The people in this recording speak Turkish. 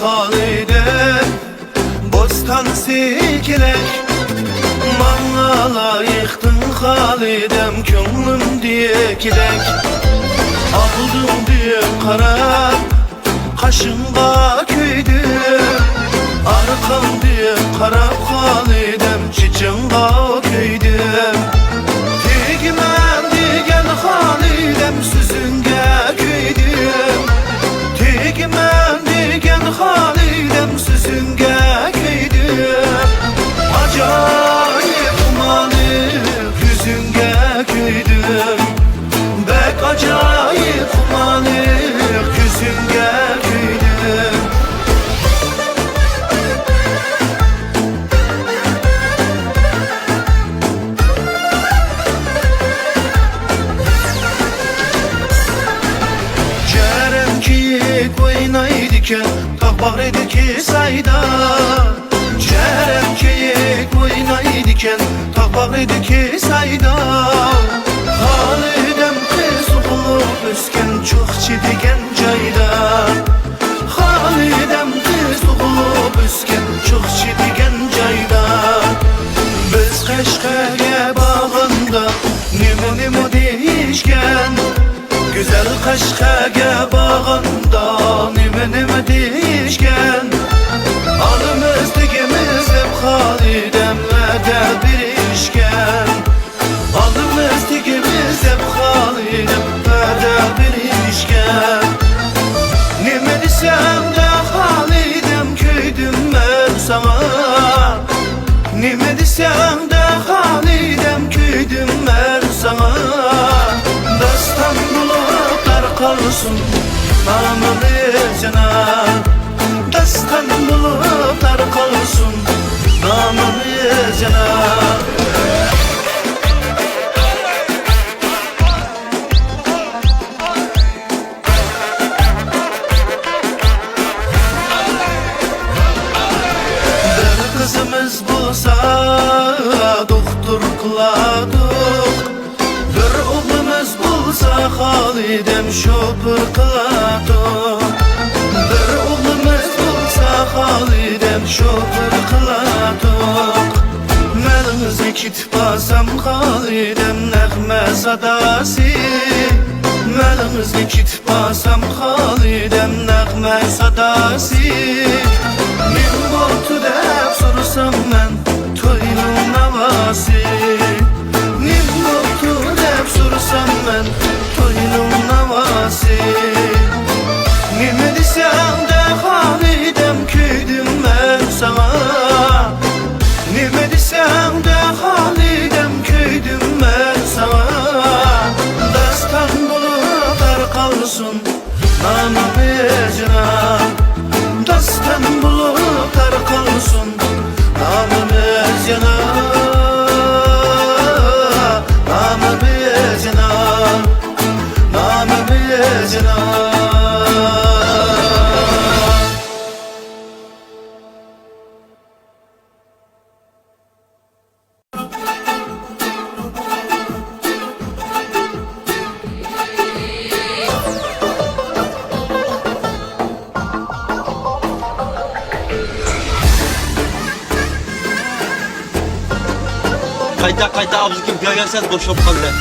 Halidem bostan sikilek Malla yıktın Halidem Könlüm diyekilek Aldım diye karar Kaşımda köydüm Arkam diye karab Halidem Çiçimda köydüm Tegmen digen Halidem Süzünge köydüm Tegmen digen Halidem Süzünge köydüm Acayip umanık yüzünge köydüm Bek acayip umanık yüzünge köydüm Cerem ki koynaydiken Takbarideki sayda Cerem ki koynaydiken Takbarideki sayda Halidem kız olup ösken Çok çidigen cayda Halidem kız olup ösken Çok çidigen cayda Biz Kaşkaya bağında Nimo deyişken Güzel Kaşkaya bağında Nimo deyişken Alımız digimiz hep Halidem'le bir işken Alımız digimiz hep Halidem'le bir işken Nime desem de Halidem köydüm ben sana Nime desem de Halidem köydüm ben sana Dastan bulutlar kalsın namımız yana Dastan bulutlar kalsın namımız yana Bir kızımız bulsa doktor kıladık Bir oğlumuz bulsa Halidem şoför kıladık Bir oğlumuz bulsa Halidem şoför kıladık Melimizi kitbasam Halidem nəğmə sadası Melimizi kitbasam Halidem nəğmə sadası Min botu deb sorsam mən toyunun navası Min botu deb sorsam mən toyunun navası Nime desem de Halidem köydüm ben sana Nime desem de Halidem köydüm ben sana Dastan bulutlar kalsın namımız yana Dastan bulutlar kalsın namımız yana Namımız yana Namımız yana Kayda avuz kim görüyorsanız boşop kaldı.